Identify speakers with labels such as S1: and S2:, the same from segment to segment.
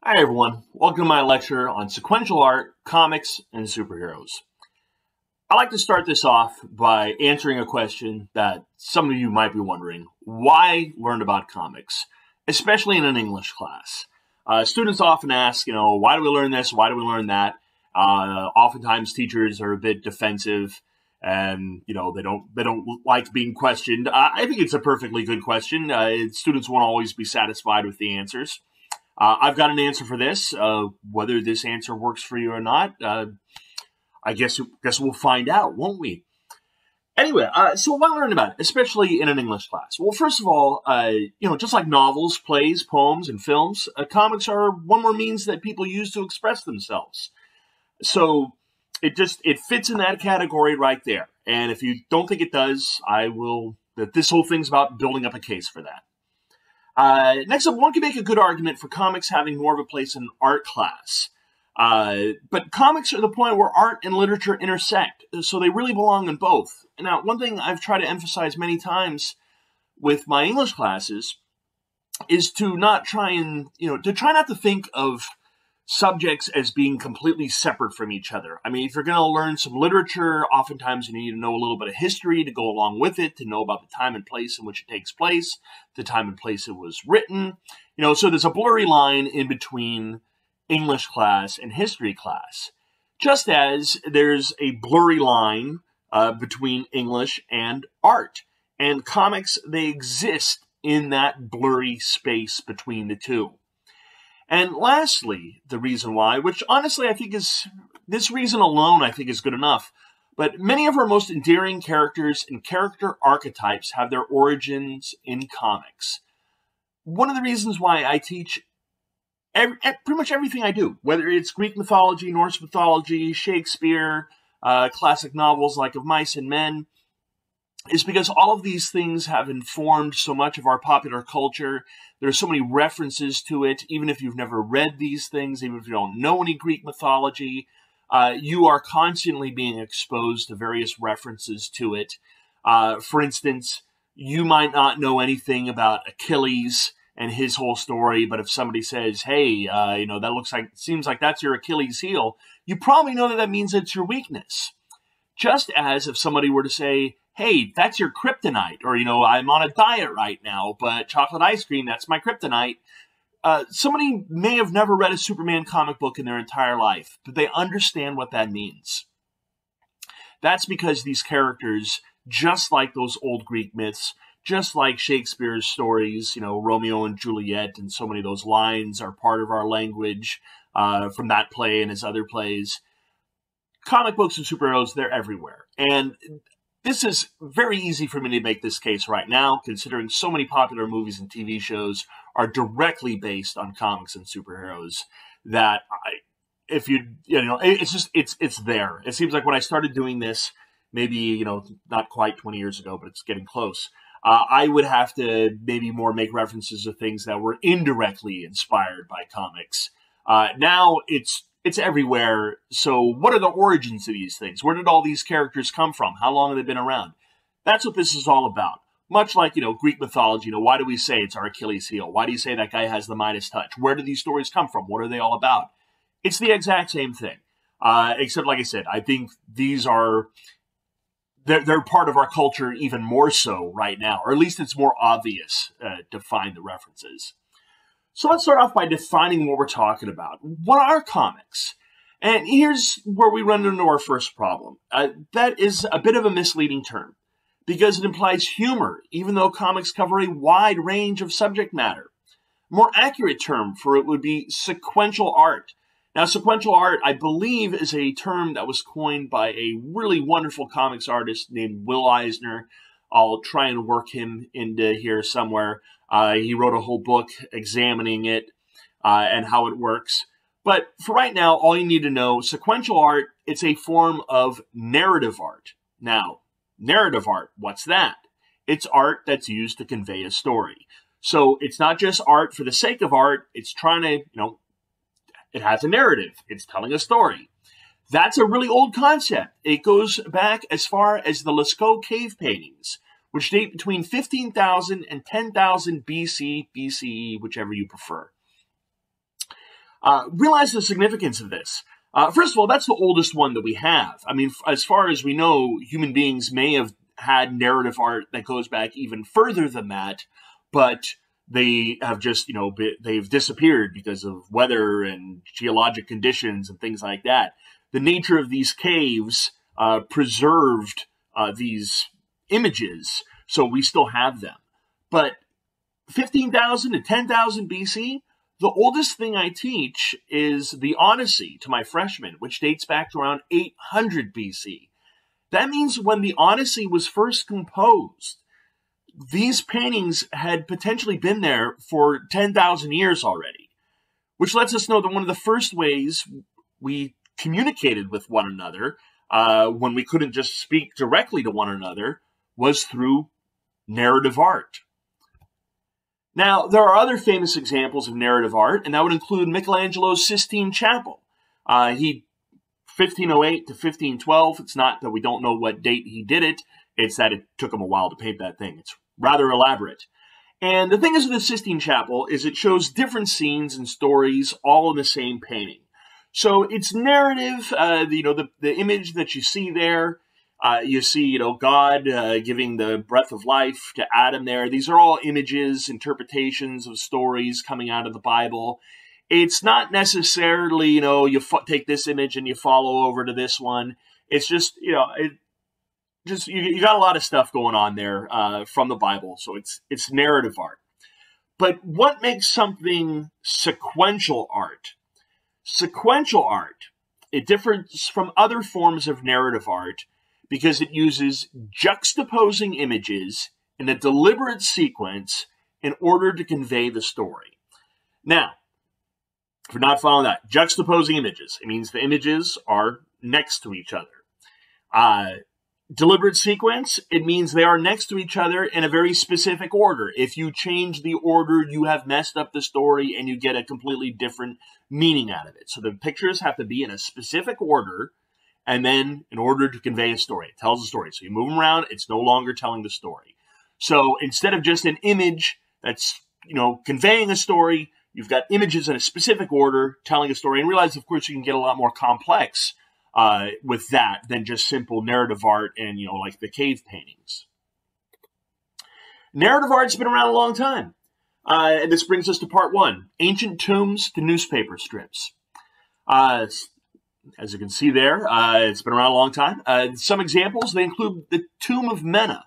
S1: Hi everyone, welcome to my lecture on sequential art, comics, and superheroes. I'd like to start this off by answering a question that some of you might be wondering. Why learn about comics, especially in an English class? Students often ask, why do we learn this? Why do we learn that? Oftentimes teachers are a bit defensive and, they don't like being questioned. I think it's a perfectly good question. Students won't always be satisfied with the answers. I've got an answer for this. Whether this answer works for you or not, I guess we'll find out, won't we? Anyway, so why learn about it, especially in an English class? Well, first of all, just like novels, plays, poems, and films, comics are one more means that people use to express themselves. So it fits in that category right there. And if you don't think it does, that this whole thing's about building up a case for that. Next up, one can make a good argument for comics having more of a place in art class. But comics are the point where art and literature intersect, so they really belong in both. Now, one thing I've tried to emphasize many times with my English classes is to not try not to think of subjects as being completely separate from each other. I mean, if you're going to learn some literature, oftentimes you need to know a little bit of history to go along with it, to know about the time and place in which it takes place, the time and place it was written. So there's a blurry line in between English class and history class, just as there's a blurry line between English and art. And comics, they exist in that blurry space between the two. And lastly, the reason why, which honestly I think this reason alone I think is good enough, but many of our most endearing characters and character archetypes have their origins in comics. One of the reasons why I teach pretty much everything I do, whether it's Greek mythology, Norse mythology, Shakespeare, classic novels like Of Mice and Men, is because all of these things have informed so much of our popular culture. There are so many references to it. Even if you've never read these things, even if you don't know any Greek mythology, you are constantly being exposed to various references to it. For instance, you might not know anything about Achilles and his whole story, but if somebody says, hey, seems like that's your Achilles heel, you probably know that means it's your weakness. Just as if somebody were to say, hey, that's your kryptonite, or, I'm on a diet right now, but chocolate ice cream, that's my kryptonite. Somebody may have never read a Superman comic book in their entire life, but they understand what that means. That's because these characters, just like those old Greek myths, just like Shakespeare's stories, Romeo and Juliet, and so many of those lines are part of our language from that play and his other plays. Comic books and superheroes, they're everywhere. And this is very easy for me to make this case right now, considering so many popular movies and TV shows are directly based on comics and superheroes that it's there. It seems like when I started doing this, maybe, not quite 20 years ago, but it's getting close, I would have to maybe more make references to things that were indirectly inspired by comics. Now it's everywhere. So what are the origins of these things? Where did all these characters come from? How long have they been around? That's what this is all about. Much like, Greek mythology, why do we say it's our Achilles heel? Why do you say that guy has the Midas touch? Where do these stories come from? What are they all about? It's the exact same thing. Except, like I said, I think they're part of our culture even more so right now, or at least it's more obvious to find the references. So let's start off by defining what we're talking about. What are comics? And here's where we run into our first problem. That is a bit of a misleading term because it implies humor, even though comics cover a wide range of subject matter. A more accurate term for it would be sequential art. Now, sequential art, I believe, is a term that was coined by a really wonderful comics artist named Will Eisner. I'll try and work him into here somewhere. He wrote a whole book examining it and how it works. But for right now, all you need to know, sequential art, it's a form of narrative art. Now, narrative art, what's that? It's art that's used to convey a story. So it's not just art for the sake of art. It's trying to, it has a narrative. It's telling a story. That's a really old concept. It goes back as far as the Lascaux cave paintings, which date between 15,000 and 10,000 BC, BCE, whichever you prefer. Realize the significance of this. First of all, that's the oldest one that we have. I mean, as far as we know, human beings may have had narrative art that goes back even further than that, but they have just, they've disappeared because of weather and geologic conditions and things like that. The nature of these caves preserved these images, so we still have them. But 15,000 to 10,000 BC, the oldest thing I teach is the Odyssey to my freshmen, which dates back to around 800 BC. That means when the Odyssey was first composed, these paintings had potentially been there for 10,000 years already, which lets us know that one of the first ways we communicated with one another when we couldn't just speak directly to one another was through narrative art. Now, there are other famous examples of narrative art, and that would include Michelangelo's Sistine Chapel. 1508 to 1512, it's not that we don't know what date he did it, it's that it took him a while to paint that thing. It's rather elaborate. And the thing is with the Sistine Chapel is it shows different scenes and stories all in the same painting. So it's narrative, the image that you see there, you see, God giving the breath of life to Adam there. These are all images, interpretations of stories coming out of the Bible. It's not necessarily, you take this image and you follow over to this one. It's just, you got a lot of stuff going on there from the Bible. So it's narrative art. But what makes something sequential art? Sequential art, it differs from other forms of narrative art because it uses juxtaposing images in a deliberate sequence in order to convey the story. Now, if you're not following that, juxtaposing images, it means the images are next to each other. Deliberate sequence, it means they are next to each other in a very specific order. If you change the order, you have messed up the story and you get a completely different meaning out of it. So the pictures have to be in a specific order, and then in order to convey a story, it tells a story. So you move them around, it's no longer telling the story. So instead of just an image that's, conveying a story, you've got images in a specific order telling a story. And realize, of course, you can get a lot more complex with that than just simple narrative art and, like the cave paintings. Narrative art's been around a long time. And this brings us to part one, ancient tombs to newspaper strips. As you can see there, it's been around a long time. Some examples, they include the Tomb of Mena.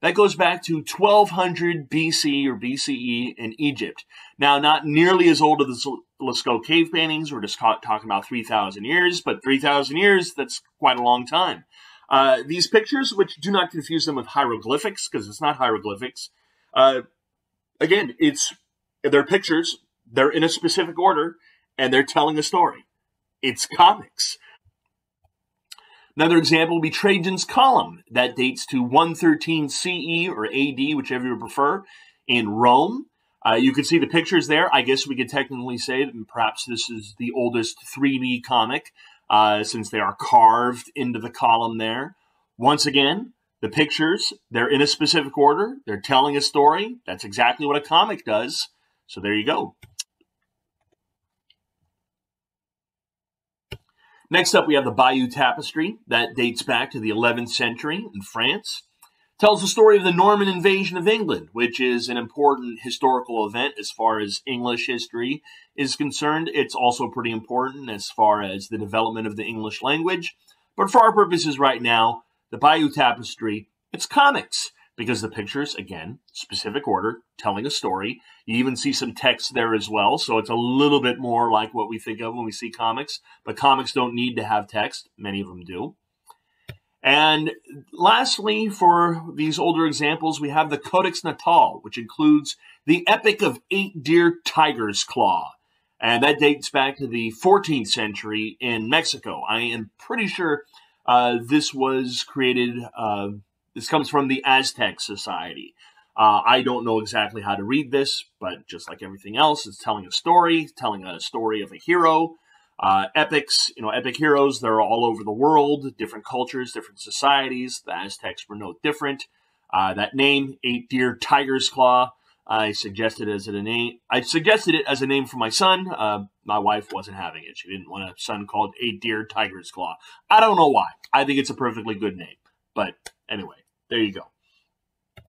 S1: That goes back to 1200 BC or BCE in Egypt. Now, not nearly as old as the Lascaux cave paintings. We're just talking about 3,000 years, but 3,000 years, that's quite a long time. These pictures, which do not confuse them with hieroglyphics, because it's not hieroglyphics. Again, they're pictures, they're in a specific order, and they're telling a story. It's comics. Another example would be Trajan's column. That dates to 113 CE or AD, whichever you prefer, in Rome. You can see the pictures there. I guess we could technically say that perhaps this is the oldest 3D comic, since they are carved into the column there. Once again, the pictures, they're in a specific order. They're telling a story. That's exactly what a comic does. So there you go. Next up, we have the Bayeux Tapestry. That dates back to the 11th century in France. Tells the story of the Norman invasion of England, which is an important historical event as far as English history is concerned. It's also pretty important as far as the development of the English language. But for our purposes right now, the Bayeux Tapestry, it's comics, because the pictures, again, specific order, telling a story. You even see some text there as well, so it's a little bit more like what we think of when we see comics. But comics don't need to have text. Many of them do. And lastly, for these older examples, we have the Codex Natal, which includes the Epic of 8 Deer Tiger's Claw. And that dates back to the 14th century in Mexico. I am pretty sure this was created... This comes from the Aztec Society. I don't know exactly how to read this, but just like everything else, it's telling a story of a hero. Epics, epic heroes, they're all over the world, different cultures, different societies. The Aztecs were no different. That name, 8 Deer Tiger's Claw, I suggested it as a name. I suggested it as a name for my son. My wife wasn't having it. She didn't want a son called 8-Deer Tiger's Claw. I don't know why. I think it's a perfectly good name. But anyway, there you go.